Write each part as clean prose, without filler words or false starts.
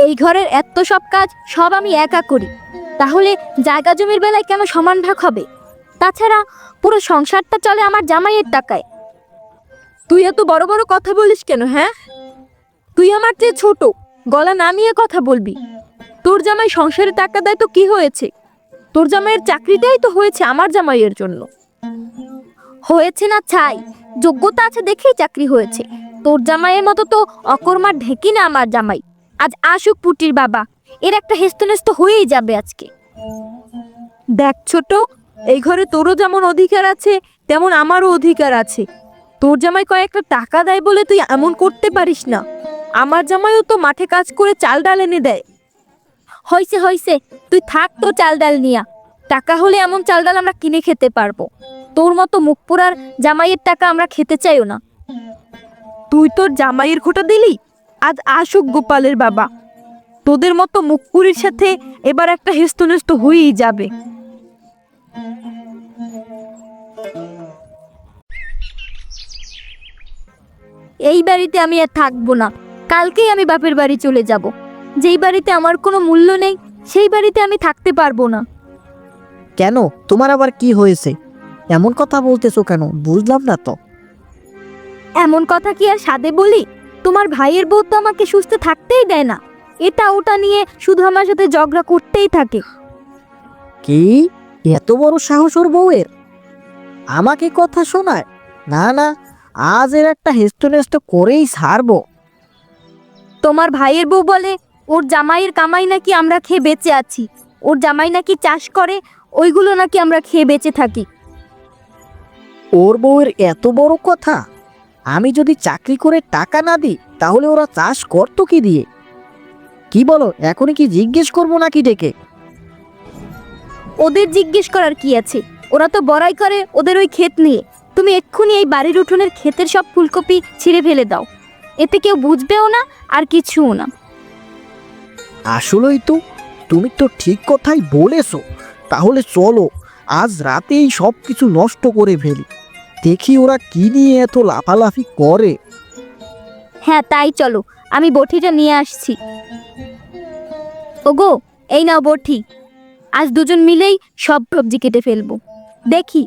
এই ঘরের এত সব কাজ সব আমি একা করি, তাহলে জায়গা জমির বেলায় কেন সমান ভাগ হবে? তাছাড়া পুরো সংসারটা চলে আমার জামাইয়ের টাকায়। তুই এত বড় বড় কথা বলিস কেন? হ্যাঁ, তুই আমার চেয়ে ছোট, গলা নামিয়ে কথা বলবি। তোর জামাই সংসারে টাকা দেয় তো কি হয়েছে? তোর জামাইয়ের চাকরিটাই তো হয়েছে আমার জামাইয়ের জন্য। হয়েছে না ছাই, যোগ্যতা আছে দেখেই চাকরি হয়েছে। তোর জামাইয়ের মতো তো অকর্মার ঢেকি না আমার জামাই। আজ আসুক পুটির বাবা, এর একটা হেস্তনেস্ত হয়েই যাবে আজকে। দেখ ছোট, এই ঘরে তোরও যেমন অধিকার আছে তেমন আমারও অধিকার আছে। তোর জামাই কয়েকটা টাকা দেয় বলে তুই এমন করতে পারিস না। আমার জামাইও তো মাঠে কাজ করে চাল ডাল এনে দেয়। হইছে হইছে, তুই থাক তো চাল ডাল নিয়া। টাকা হলে এমন চাল ডাল আমরা কিনে খেতে পারবো। তোর মতো মুখ পোড়ার জামাইয়ের টাকা আমরা খেতে চাইও না। তুই তোর জামাইয়ের খোটা দিলি। আজ আসুক গোপালের বাবা, তোদের মতো মুখপুরীর সাথে এবার একটা হেস্তনেস্ত হয়েই যাবে। এই বাড়িতে আমি আর থাকবো না, কালকেই আমি বাপের বাড়ি চলে যাব। যেই বাড়িতে আমার কোনো মূল্য নেই সেই বাড়িতে আমি থাকতে পারবো না। কেন, তোমার আবার কি হয়েছে? এমন কথা বলতেছো কেন? বুঝলাম না তো। এমন কথা কি আর সাদে বলি? তোমার ভাইয়ের বউ তো আমাকে সুস্থ থাকতেই দেয় না। এটা ওটা নিয়ে শুধু আমার সাথে ঝগড়া করতেই থাকে। কি এত বড় সাহস ওর বউয়ের? আমাকে কথা শোনায়? না না, আজ এর একটা হেস্তনেস্ত করেই ছাড়বো। তোমার ভাইয়ের বউ বলে ওর জামাইয়ের কামাই নাকি আমরা খেয়ে বেঁচে আছি, ওর জামাই নাকি চাষ করে, ওইগুলো নাকি আমরা খেয়ে বেঁচে থাকি। ওর বউয়ের এত বড় কথা? আমি যদি চাকরি করে টাকা না দিই তাহলে ওরা চাষ করতো কি দিয়ে? কি বলো, এখনই কি জিজ্ঞেস করবো নাকি ডেকে? ওদের জিজ্ঞেস করার কি আছে? ওরা তো বড়াই করে ওদের ওই ক্ষেত নিয়ে। তুমি এক্ষুনি এই বাড়ির উঠোনের ক্ষেতের সব ফুলকপি ছিঁড়ে ফেলে দাও, এতে কেউ বুঝবেও না আর কিছুও না। আসলেই তো, তুমি তো ঠিক কথাই বলেছো। তাহলে চলো আজ রাতেই সব কিছু নষ্ট করে ফেলি, দেখি ওরা কি নিয়ে এত লাফালাফি করে। হ্যাঁ তাই চলো, আমি বটিটা নিয়ে আসছি। ওগো, এই নাও বটি। আজ দুজন মিলেই সব সবজি কেটে ফেলবো। দেখি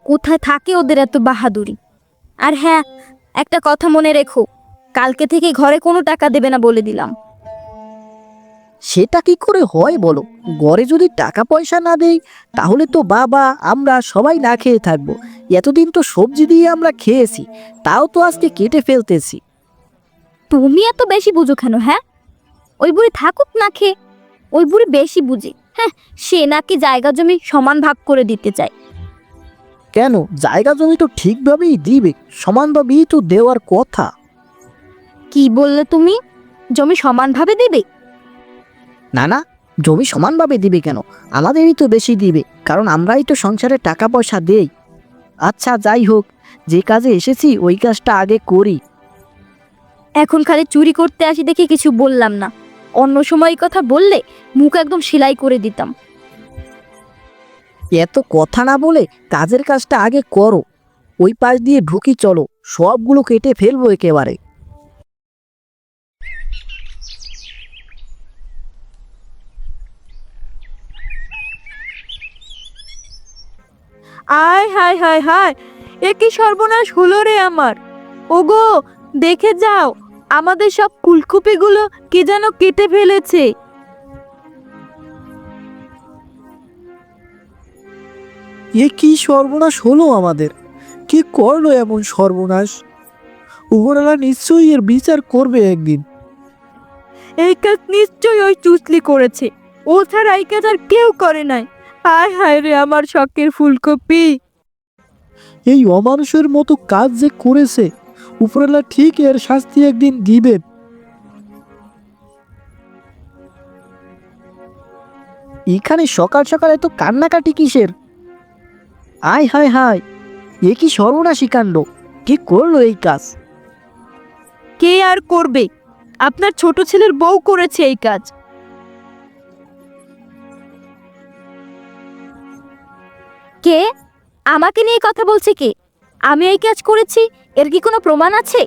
কোথায় থাকে ওদের এত বাহাদুরি। আর হ্যাঁ, একটা কথা মনে রেখো, কালকে থেকে ঘরে কোনো টাকা দেবে না বলে দিলাম। সেটা কি করে হয় বলো? ঘরে যদি টাকা পয়সা না দেই তাহলে তো বাবা আমরা সবাই না খেয়ে থাকবো। এতদিন তো সবজি দিয়ে আমরা খেয়েছি, তাও তো আজকে কেটে ফেলতেছি। তুমি এত বেশি বুঝো কেন? হ্যাঁ, ওই বুড়ি থাকুক না খেয়ে, ওই বুড়ি বেশি বুঝে। হ্যাঁ, সে নাকি জায়গা জমি সমান ভাগ করে দিতে চায়। কেন, জায়গা জমি তো ঠিকভাবেই দিবে, সমানভাবেই তো দেওয়ার কথা। কি বললে তুমি? জমি সমানভাবে দেবে? না না, জমি সমানভাবে দিবে কেন? আমাদেরই তো বেশি দিবে, কারণ আমরাই তো সংসারে টাকা পয়সা দেই। আচ্ছা যাই হোক, যে কাজে এসেছি ওই কাজটা আগে করি। এখন খালি চুরি করতে আসি দেখে কিছু বললাম না, অন্য সময় এই কথা বললে মুখ একদম সেলাই করে দিতাম। এত কথা না বলে কাজের কাজটা আগে করো। ওই পাশ দিয়ে ঢুকি, চলো সবগুলো কেটে ফেলবো একেবারে। আয় হায় হায় হায়, এ কি সর্বনাশ হলো রে আমার! ওগো, দেখে যাও, আমাদের সব ফুলকপিগুলো কে যেন কেটে ফেলেছে। এ কি সর্বনাশ হলো আমাদের! কে করলো এমন সর্বনাশ? উপরওয়ালা নিশ্চয়ই এর বিচার করবে একদিন। এই কাজ নিশ্চয়ই ওই চুসলি করেছে, ও ছাড়া এই কাজ আর কেউ করে নাই। হায় হায় রে আমার শখের ফুলকপি! এই অমানুষের মতো কাজ যে করেছে, উপরওয়ালা ঠিক এর শাস্তি একদিন দিবেন। এখানে সকাল সকাল এত কান্নাকাটি কিসের? আয় হায় হায়, এ কি সর্বনাশী কাণ্ড! কে করলো এই কাজ? কে আর করবে? আপনার ছোট ছেলের বউ করেছে এই কাজ। কে? আমাকে নিয়ে কথা বলছে কে? আমি এই কাজ করেছি, এর কি কোনো প্রমাণ আছে?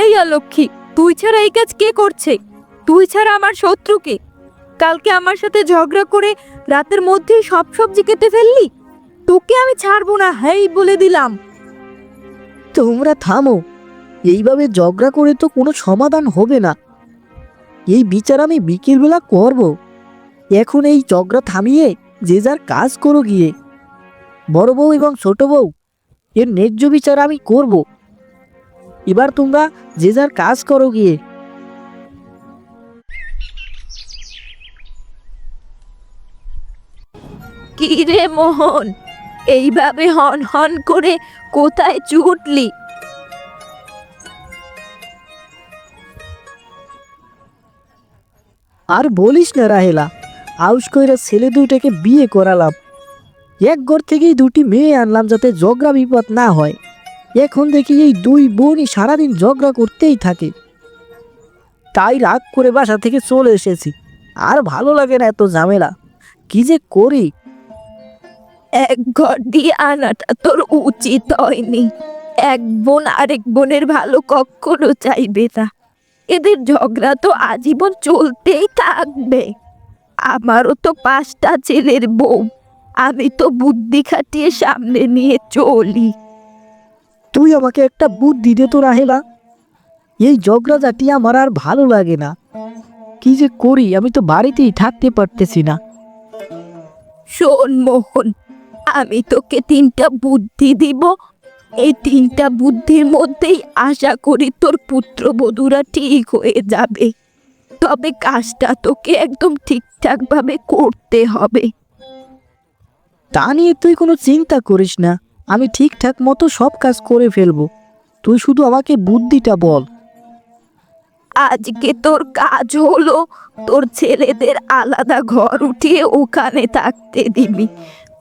এই অলক্ষী, তুই ছাড়া এই কাজ কে করছে? তুই ছাড়া আমার শত্রুকে? কালকে আমার সাথে ঝগড়া করে রাতের মধ্যেই সব সবজি কেটে ফেললি। তোকে আমি ছাড়বো না, হ্যাঁ বলে দিলাম। তোমরা থামো, এইভাবে ঝগড়া করে তো কোনো সমাধান হবে না। এই বিচার আমি বিকেলবেলা করব। এখন এই ঝগড়া থামিয়ে যে যার কাজ করো গিয়ে। বড় বউ এবং ছোট বউ, এর ন্যায্য বিচার আমি করব। এবার তোমরা যে যার কাজ করো গিয়ে। কি রে মোহন, এইভাবে হন হন করে কোথায় ছুটলি? আর বলিস না রাহেলা, আউস কইরা ছেলে দুইটাকে বিয়ে করালাম। এক ঘর থেকেই দুটি মেয়ে আনলাম যাতে ঝগড়া বিপদ না হয়। এখন দেখি এই দুই বোনই সারাদিন ঝগড়া করতেই থাকে। তাই রাগ করে বাসা থেকে চলে এসেছি। আর ভালো লাগে না এত ঝামেলা। কি যে করি। এক ঘর দিয়ে আনাটা তোর উচিত হয়নি। এক বোন আরেক বোনের ভালো কখনো চাইবে না। এদের ঝগড়া তো আজীবন চলতেই থাকবে। আমারও তো 5টা ছেলের বউ, আমি তো বুদ্ধি খাটিয়ে সামনে নিয়ে চলি। তুই আমাকে একটা বুদ্ধি দে তো রাহেলা। এই ঝগড়াঝাটি আমার আর ভালো লাগে না। কি যে করি, আমি তো বাড়িতেই থাকতে পারতেছি না। শোন মোহন, আমি তোকে 3টা বুদ্ধি দিব। এই 3টা বুদ্ধির মধ্যেই আশা করি তোর পুত্রবধূরা ঠিক হয়ে যাবে। তবে কাজটা তোকে একদম ঠিকঠাক ভাবে করতে হবে। তা নিয়ে তুই কোনো চিন্তা করিস না, আমি ঠিকঠাক মতো সব কাজ করে ফেলবো। তুই শুধু আমাকে বুদ্ধিটা বল। আজকে তোর কাজ হলো তোর ছেলেদের আলাদা ঘর উঠিয়ে ওখানে থাকতে দিবি।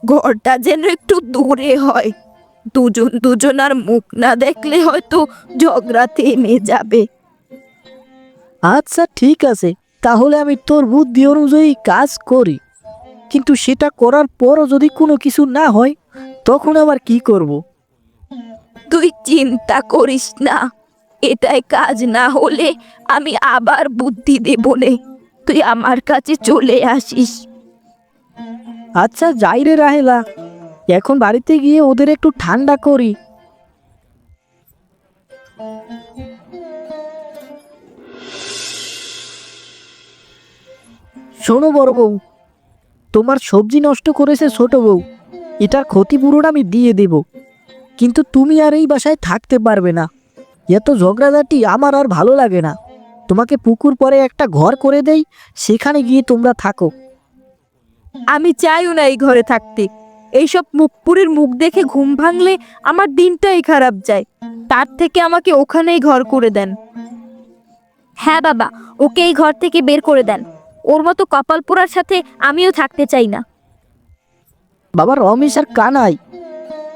ঘরটা যেন একটু দূরে হয়। দুজন দুজনার মুখ না দেখলে হয়তো ঝগড়া থেমে যাবে। আচ্ছা ঠিক আছে, তাহলে আমি তোর বুদ্ধি অনুযায়ী কাজ করি। কিন্তু সেটা করার পরও যদি কোনো কিছু না হয়, তখন আবার কি করব? তুই চিন্তা করিস না, এটাই কাজ না হলে আমি আবার বুদ্ধি দেব নে। তুই আমার কাছে চলে আসিস। আচ্ছা যাই রে রাহেলা, এখন বাড়িতে গিয়ে ওদের একটু ঠান্ডা করি। শোনো বড় বউ, তোমার সবজি নষ্ট করেছে ছোট বউ, এটার ক্ষতিপূরণ আমি দিয়ে দেব। কিন্তু তুমি আর এই বাসায় থাকতে পারবে না। এত ঝগড়াঝাটি আমার আর ভালো লাগে না। তোমাকে পুকুর পরে একটা ঘর করে দেই, সেখানে গিয়ে তোমরা থাকো। আমি চাইও না এই ঘরে থাকতে। এইসব মুখপুরের মুখ দেখে ঘুম ভাঙলে আমার দিনটাই খারাপ যায়। তার থেকে আমাকে ওখানেই ঘর করে দেন। হ্যাঁ বাবা, ওকে এই ঘর থেকে বের করে দেন। ওর মতো কপাল পোড়ার সাথে আমিও থাকতে চাই না। বাবা রমেশ আর কানাই,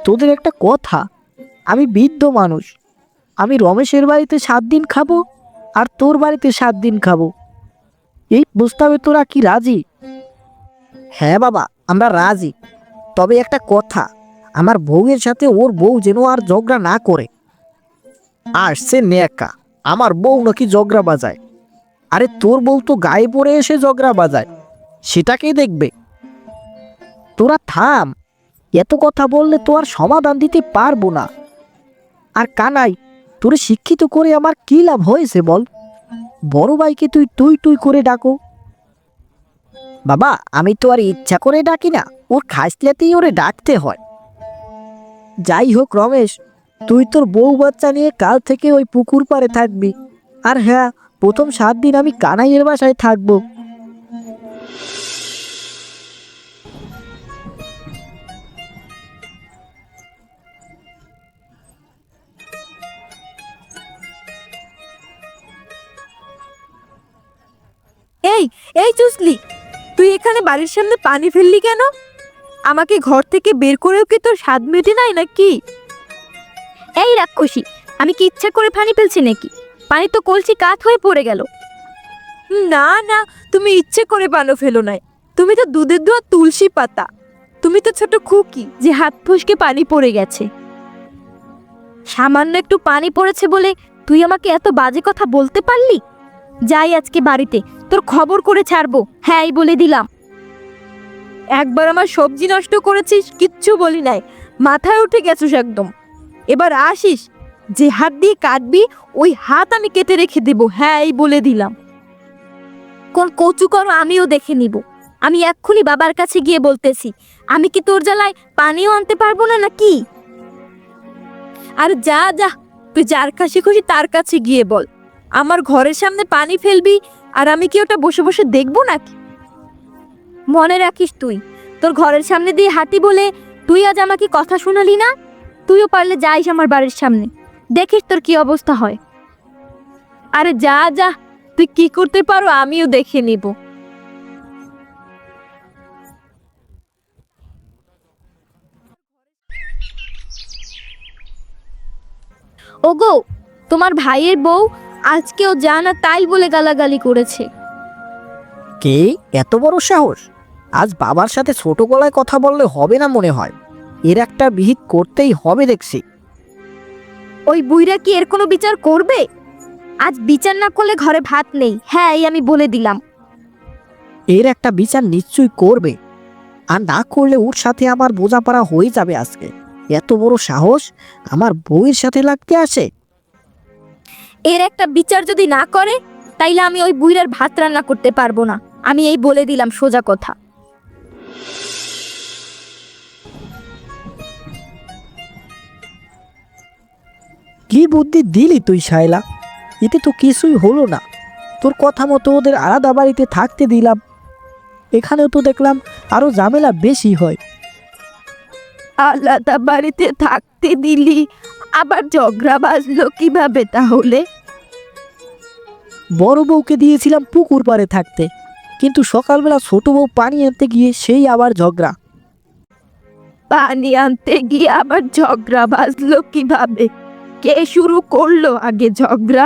তোদের একটা কথা। আমি বৃদ্ধ মানুষ, আমি রমেশের বাড়িতে 7 দিন খাবো আর তোর বাড়িতে 7 দিন খাবো। এই প্রস্তাবে তোরা কি রাজি? হ্যাঁ বাবা, আমরা রাজি। তবে একটা কথা, আমার বউয়ের সাথে ওর বউ যেন আর ঝগড়া না করে। আসছে নেকা, আমার বউ নাকি ঝগড়া বাজায়। আরে তোর বউ তো গায়ে পড়ে এসে ঝগড়া বাজায়, সেটাকেই দেখবে। তোরা থাম, এত কথা বললে তো আর সমাধান দিতে পারবো না। আর কানাই, তোরে শিক্ষিত করে আমার কি লাভ হয়েছে বল? বড় ভাইকে তুই তুই তুই করে ডাকো। বাবা আমি তো আর ইচ্ছা করে ডাকি না, ওর খাসলাতেই ওরে ডাকতে হয়। যাই হোক রমেশ, তুই তোর বউ বাচ্চা নিয়ে কাল থেকে ওই পুকুর পাড়ে থাকবি। আর হ্যাঁ, প্রথম 7 দিন আমি কানাইয়ের বাসায় থাকবো। এই এই চুসলি, তুই এখানে বাড়ির সামনে পানি ফেললি কেন? আমাকে ঘর থেকে বের করেও কি তোর স্বাদ মেটে নাই নাকি? এই রাক্ষসী, আমি কি ইচ্ছা করে পানি ফেলছি নাকি? পানি তো কলসি কাত হয়ে পড়ে গেল। না না, তুমি ইচ্ছে করে পানো ফেলো নাই। তুমি তো দুধের দোয়া তুলসী পাতা। তুমি তো ছোট খুকি যে হাত ফসকে পানি পড়ে গেছে। সামান্য একটু পানি পড়েছে বলে তুই আমাকে এত বাজে কথা বলতে পারলি? যাই আজকে বাড়িতে, তোর খবর করে ছাড়বো, হ্যাঁ এই বলে দিলাম। একবার আমার সবজি নষ্ট করেছিস, কিচ্ছু বলি নাই, মাথায় উঠে গেছিস একদম। এবার আসিস, যে হাত দিয়ে কাটবি ওই হাত আমি কেটে রেখে দেবো, হ্যাঁ এই বলে দিলাম। কোন কচু করো আমিও দেখে নিব। আমি এক্ষুনি বাবার কাছে গিয়ে বলতেছি। আমি কি তোর জ্বালায় পানিও আনতে পারবো না নাকি? আর যা যা, তুই যার কাছে খুশি তার কাছে গিয়ে বল। আমার ঘরের সামনে পানি ফেলবি আর আমি কি ওটা বসে বসে দেখবো নাকি? মনে রাখিস, তুই তোর ঘরের সামনে দিয়ে হাঁটি বলে তুই আজ আমাকে কথা শোনালি না। তুইও পারলে যাইস আমার বাড়ির সামনে, দেখিস তোর কি অবস্থা হয়। আরে যা যা, তুই কি করতে পারো আমিও দেখে নিব। ওগো, তোমার ভাইয়ের বউ আজকেও যা না তাই বলে গালাগালি করেছে। কে এত বড় সাহস? আজ বাবার সাথে ছোট গলায় কথা বললে হবে না মনে হয়, এর একটা বিহিত করতেই হবে দেখছি। ওই বুইরা কি এর কোনো বিচার করবে? আজ বিচার না করলে ঘরে ভাত নেই, হ্যাঁ এই আমি বলে দিলাম। এর একটা বিচার নিশ্চয়ই করবে, আর না করলে ওর সাথে আমার বোঝাপড়া হয়ে যাবে আজকে। এত বড় সাহস আমার বউয়ের সাথে লাগতে আসে। এর একটা বিচার যদি না করে তাইলে আমি ওই বুইরার ভাত রান্না করতে পারবো না, আমি এই বলে দিলাম সোজা কথা। কি বুদ্ধি দিলি তুই শায়লা? এতে তো কিছুই হলো না। তোর কথা মতো ওদের আলাদা বাড়িতে থাকতে দিলাম, এখানেও তো দেখলাম আরো ঝামেলা বেশি হয়। আলাদা বাড়িতে থাকতে দিলি, আবার ঝগড়া বাজলো কিভাবে তাহলে? বড় বউকে দিয়েছিলাম পুকুর পাড়ে থাকতে, কিন্তু সকালবেলা ছোট বউ পানি আনতে গিয়ে সেই আবার ঝগড়া। পানি আনতে গিয়ে আবার ঝগড়া বাজলো কিভাবে? কে শুরু করলো আগে ঝগড়া?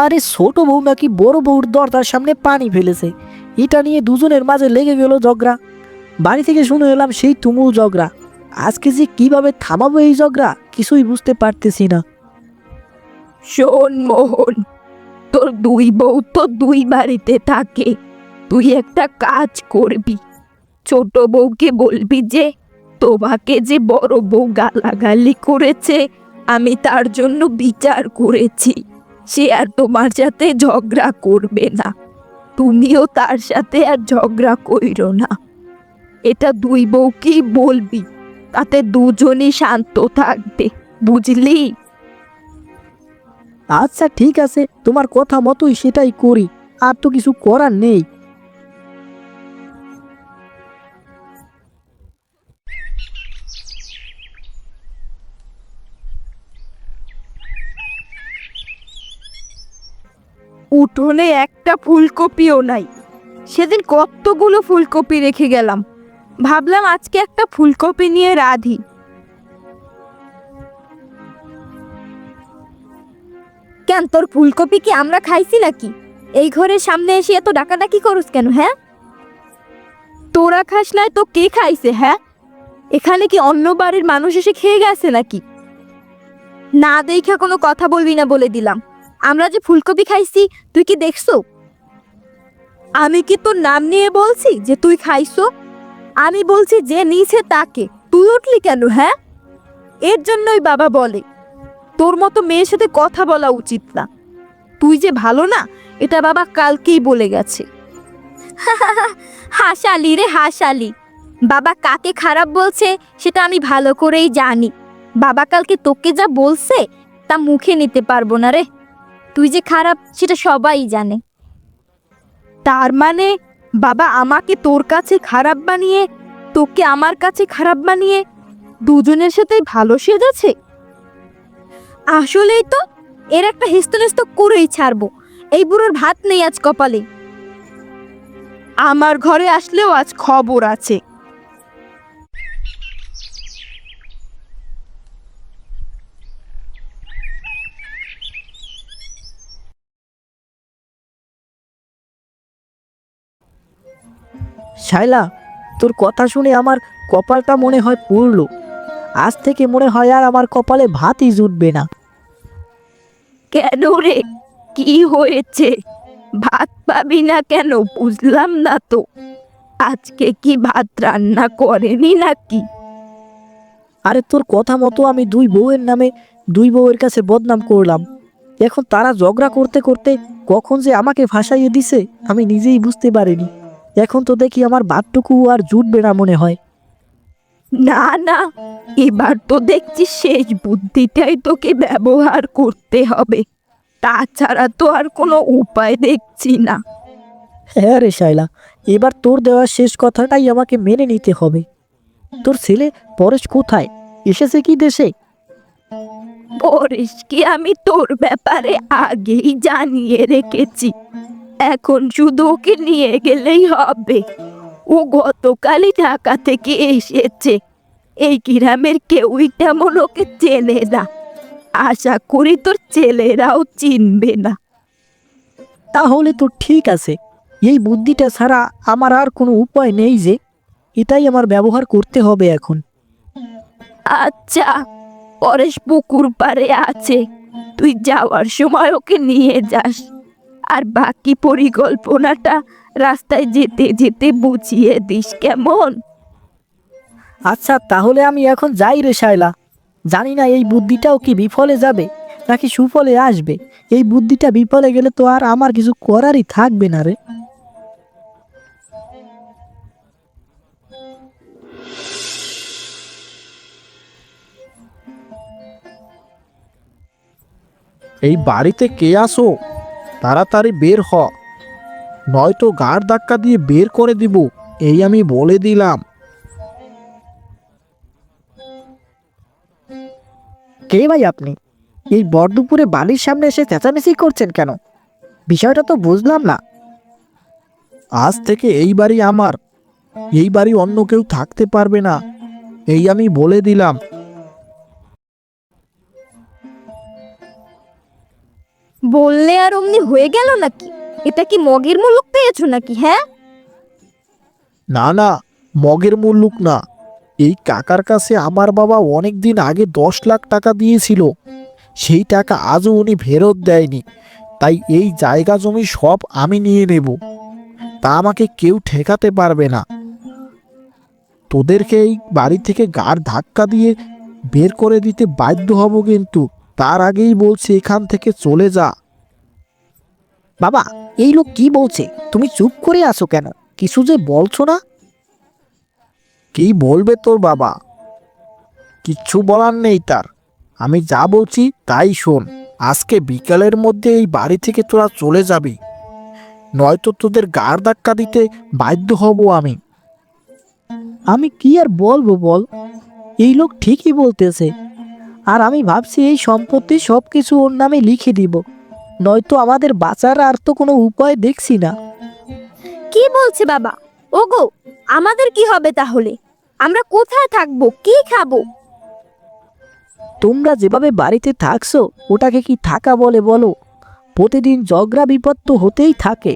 আরে ছোট বউ নাকি বড় বউর দরজার সামনে পানি ফেলেছে, এটা নিয়ে দুজনের মাঝে লেগে গেল ঝগড়া। বাড়ি থেকে শুনে এলাম সেই তুমুল ঝগড়া। আজকে যে কিভাবে থামাবো এই ঝগড়া কিছুই বুঝতে পারতেছি না। শোন মোহন, তোর দুই বউ তো দুই বাড়িতে থাকে, তুই একটা কাজ করবি। ছোট বউকে বলবি যে তোমাকে যে বড় বউ গালাগালি করেছে আমি তার জন্য বিচার করেছি, সে আর তোমার সাথে ঝগড়া করবে না। তুমিও তার সাথে আর ঝগড়া কইরো না। এটা দুই বউকেই বলবি, তাতে দুজনই শান্ত থাকবে, বুঝলি? আচ্ছা ঠিক আছে, তোমার কথা মতোই সেটাই করি, আর তো কিছু করার নেই। উঠোনে একটা ফুলকপিও নাই। সেদিন কতগুলো ফুলকপি রেখে গেলাম, ভাবলাম আজকে একটা ফুলকপি নিয়ে রাঁধি। কেন, তোর ফুলকপি কি আমরা খাইছি নাকি? এই ঘরের সামনে এসে এত ডাকাডাকি করুস কেন? হ্যাঁ, তোরা খাস নাই তো কে খাইছে? হ্যাঁ, এখানে কি অন্য বাড়ির মানুষ এসে খেয়ে গেছে নাকি? না দেখা কোনো কথা বলবি না বলে দিলাম। আমরা যে ফুলকপি খাইছি তুই কি দেখছো? আমি কি তোর নাম নিয়ে বলছি যে তুই খাইছো? আমি বলছি যে নিচে তাকে, তুই উঠলি কেন? হ্যাঁ, এর জন্যই বাবা বলে তোর মতো মেয়ের সাথে কথা বলা উচিত না। তুই যে ভালো না এটা বাবা কালকেই বলে গেছে। হাসালি রে হাসালি, বাবা কাকে খারাপ বলছে সেটা আমি ভালো করেই জানি। বাবা কালকে তোকে যা বলছে তা মুখে নিতে পারবো না রে। তুই যে খারাপ সেটা সবাই জানে। তার মানে বাবা আমাকে তোর কাছে খারাপ বানিয়ে তোকে আমার কাছে খারাপ বানিয়ে দুজনের সাথেই ভালো সেজেছে। আসলেই তো, এর একটা হেস্তনেস্ত করেই ছাড়বো। এই বুড়োর ভাত নেই আজ কপালে। আমার ঘরে আসলেও আজ খবর আছে। শায়লা, তোর কথা শুনে আমার কপালটা মনে হয় পুড়লো। আজ থেকে মনে হয় আর আমার কপালে ভাতই জুটবে না। কেন রে, কি হয়েছে? ভাত পাবি না কেন বুঝলাম না তো। আজকে কি ভাত রান্না করেনি নাকি? আরে তোর কথা মতো আমি দুই বউয়ের নামে দুই বউয়ের কাছে বদনাম করলাম। এখন তারা ঝগড়া করতে করতে কখন যে আমাকে ফাঁসাইয়ে দিছে আমি নিজেই বুঝতে পারিনি। এখন তো দেখি আমার ভাতটুকু আর জুটবে না মনে হয়। না না, এবার তো দেখছি শেষ বুদ্ধিটাই তোকে ব্যবহার করতে হবে। তাছাড়া তো আর কোনো উপায় দেখছি না। হ্যাঁ রে শাইলা, এবার তোর দেওয়া শেষ কথাটাই আমাকে মেনে নিতে হবে। তোর ছেলে পরেশ কোথায়? এসেছে কি দেশে? পরেশকে আমি তোর ব্যাপারে আগেই জানিয়ে রেখেছি। এখন শুধু ওকে নিয়ে গেলেই হবে। ও গতকালই ঢাকা থেকে এসেছে। এই গ্রামের কেউই তেমন ওকে চেনে না। আশা করি তোর ছেলেরাও চিনবে না। তাহলে তো ঠিক আছে। এই বুদ্ধিটা ছাড়া আমার আর কোনো উপায় নেই যে, এটাই আমার ব্যবহার করতে হবে এখন। আচ্ছা, পরেশ পুকুর পাড়ে আছে, তুই যাওয়ার সময় ওকে নিয়ে যাস। আর বাকি পরিকল্পনাটা রাস্তায় যেতে যেতে বুঝিয়ে দিস, কেমন? আচ্ছা তাহলে আমি এখন যাই রে শায়লা। জানি না এই বুদ্ধিটাও কি বিফলে যাবে নাকি সুফলে আসবে। এই বুদ্ধিটা বিফলে গেলে তো আর আমার কিছু করারই থাকবে না রে। এই বাড়িতে কে আসো? তাড়াতাড়ি বের হ, নয়তো গাড় ধাক্কা দিয়ে বের করে দিব, এই আমি বলে দিলাম। কে ভাই আপনি? এই বরদুপুরে বাড়ির সামনে এসে চেঁচামেচি করছেন কেন? বিষয়টা তো বুঝলাম না। আজ থেকে এই বাড়ি আমার, এই বাড়ি অন্য কেউ থাকতে পারবে না, এই আমি বলে দিলাম। বললে আর অমনি হয়ে গেল নাকি? এটা কি মগের মুলুক পেয়েছো নাকি? হ্যাঁ, না না, মগের মুল্লুক না। এই কাকার কাছে আমার বাবা অনেক দিন আগে 10 লাখ টাকা দিয়েছিল, সেই টাকা আজও উনি ফেরত দেয়নি। তাই এই জায়গা জমি সব আমি নিয়ে নেব, তা আমাকে কেউ ঠেকাতে পারবে না। তোদেরকে এই বাড়ি থেকে গাড় ধাক্কা দিয়ে বের করে দিতে বাধ্য হব, কিন্তু তার আগেই বলছি এখান থেকে চলে যা। বাবা, এই লোক কি বলছে? তুমি চুপ করে আছো কেন? কিছু যে বলছো না? কি বলবে তোর বাবা? কিচ্ছু বলার নেই তার। আমি যা বলছি তাই শোন। আজকে বিকালের মধ্যে এই বাড়ি থেকে তোরা চলে যাবি, নয়তো তোদের গাড় ধাক্কা দিতে বাধ্য হব আমি। আমি কি আর বলবো বল, এই লোক ঠিকই বলতেছে। আর আমি ভাবছি এই সম্পত্তি সব কিছু ওর নামে লিখে দিব, নয়তো আমাদের বাঁচার আর তো কোনো উপায় দেখছি না। কি বলছে বাবা? ওগো, আমাদের কি হবে তাহলে? আমরা কোথায় থাকবো, কি খাবো? তোমরা যেভাবে বাড়িতে থাকছো ওটাকে কি থাকা বলে বলো? প্রতিদিন ঝগড়া বিপদ তো হতেই থাকে।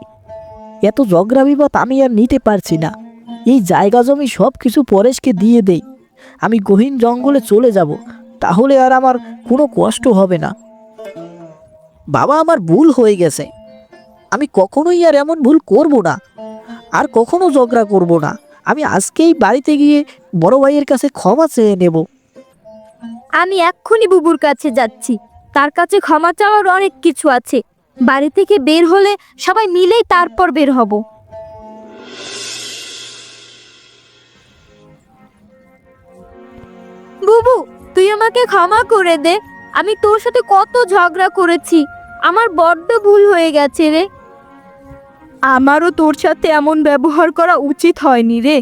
এত ঝগড়া বিপদ আমি আর নিতে পারছি না। এই জায়গা জমি সব কিছু পরেশকে দিয়ে দেই, আমি গহীন জঙ্গলে চলে যাব, তাহলে আর আমার কোনো কষ্ট হবে না। বাবা, আমার ভুল হয়ে গেছে। আমি কখনোই আর এমন ভুল করব না, আর কখনো ঝগড়া করব না। আমি আজকেই বাড়িতে গিয়ে বড় ভাইয়ের কাছে ক্ষমা চেয়ে নেব। আমি এক্ষুনি বুবুর কাছে যাচ্ছি, তার কাছে ক্ষমা চাওয়ার অনেক কিছু আছে। বাড়ি থেকে বের হলে সবাই মিলেই তারপর বের হব। বুবু, তুই আমাকে ক্ষমা করে দে। আমি তোর সাথে কত ঝগড়া করেছি, আমার বড্ড ভুল হয়ে গেছে রে। আমারও তোর সাথে এমন ব্যবহার করা উচিত হয়নি রে।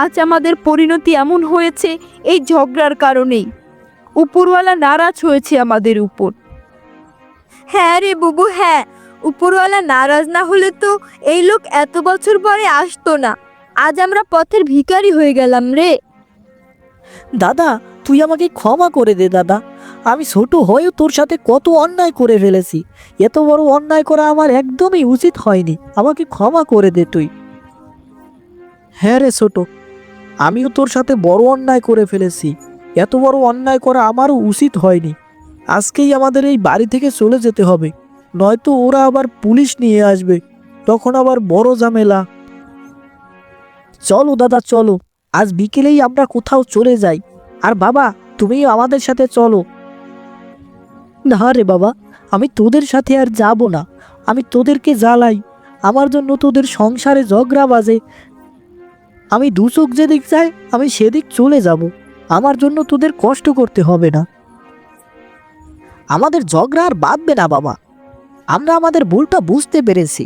আজ আমাদের পরিণতি এমন হয়েছে এই ঝগড়ার কারণেই। উপরওয়ালা নারাজ হয়েছে আমাদের উপর। হ্যাঁ রে বুবু, হ্যাঁ, উপরওয়ালা নারাজ না হলে তো এই লোক এত বছর পরে আসতো না। আজ আমরা পথের ভিখারি হয়ে গেলাম রে। দাদা, তুই আমাকে ক্ষমা করে দে দাদা। আমি ছোট হয়েও তোর সাথে কত অন্যায় করে ফেলেছি। এত বড় অন্যায় করা আমার একদমই উচিত হয়নি। আমাকে ক্ষমা করে দে তুই। হ্যাঁ রে ছোট, আমিও তোর সাথে বড় অন্যায় করে ফেলেছি। এত বড় অন্যায় করা আমারও উচিত হয়নি। আজকেই আমাদের এই বাড়ি থেকে চলে যেতে হবে, নয়তো ওরা আবার পুলিশ নিয়ে আসবে, তখন আবার বড় ঝামেলা। চলো দাদা চলো, আজ বিকেলেই আমরা কোথাও চলে যাই। আর বাবা, তুমিও আমাদের সাথে চলো। না রে বাবা, আমি তোদের সাথে আর যাব না। আমি তোদেরকে জ্বালাই, আমার জন্য তোদের সংসারে ঝগড়া বাজে। আমি দু চোখ যেদিক যাই আমি সেদিক চলে যাব, আমার জন্য তোদের কষ্ট করতে হবে না। আমাদের ঝগড়া আর বাঁধবে না বাবা, আমরা আমাদের ভুলটা বুঝতে পেরেছি।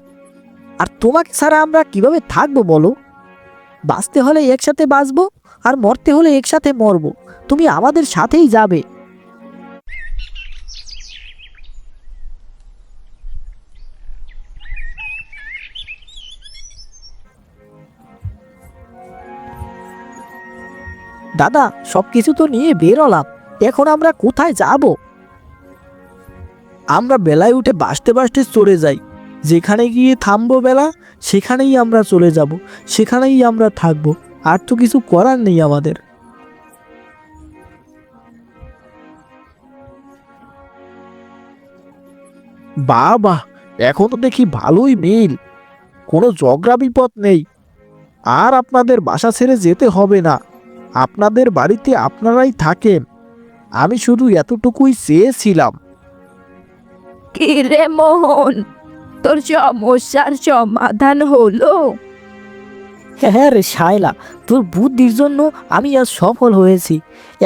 আর তোমাকে ছাড়া আমরা কিভাবে থাকবো বলো? বাঁচতে হলে একসাথে বাঁচবো, আর মরতে হলে একসাথে মরবো। তুমি আমাদের সাথেই যাবে। দাদা, সবকিছু তো নিয়ে বেরোলাম, এখন আমরা কোথায় যাব? আমরা বেলায় উঠে বাসতে বাসতে চলে যাই। যেখানে গিয়ে থামবো বেলা, সেখানেই আমরা চলে যাব, সেখানেই আমরা থাকবো। আর তো কিছু করার নেই আমাদের। বাবা, এখন তো দেখি ভালোই মিল, কোনো ঝগড়া বিপদ নেই। আর আপনাদের বাসা ছেড়ে যেতে হবে না, আপনাদের বাড়িতে আপনারাই থাকেন। আমি শুধু এতটুকুই চেয়েছিলাম। কি রে মোহন, তোর সমস্যার সমাধান হলো? হ্যাঁ রে শায়লা, তোর বুদ্ধির জন্য আমি আজ সফল হয়েছি।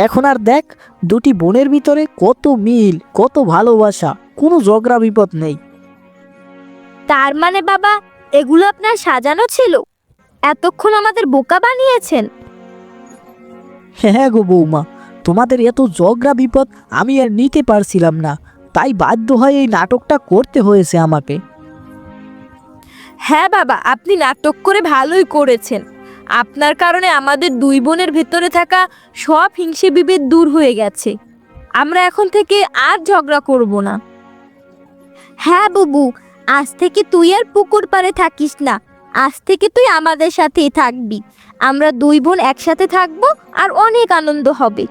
এখন আর দেখ, দুটি বোনের ভিতরে কত মিল, কত ভালোবাসা, কোনো ঝগড়া বিপদ নেই। তার মানে বাবা, এগুলো আপনার সাজানো ছিল? এতক্ষণ আমাদের বোকা বানিয়েছেন? হ্যাঁ গো বৌমা, তোমাদের এত ঝগড়া বিপদ আমি আর নিতে পারছিলাম না, তাই বাধ্য হয়ে এই নাটকটা করতে হয়েছে আমাকে। হ্যাঁ বাবা, আপনি নাটক করে ভালোই করেছেন। আপনার কারণে আমাদের দুই বোনের ভেতরে থাকা সব হিংসে বিভেদ দূর হয়ে গেছে। আমরা এখন থেকে আর ঝগড়া করব না। হ্যাঁ বুবু, আজ থেকে তুই আর পুকুর পাড়ে থাকিস না, আজ থেকে তুই আমাদের সাথেই থাকবি। আমরা দুই বোন একসাথে থাকবো আর অনেক আনন্দ হবে।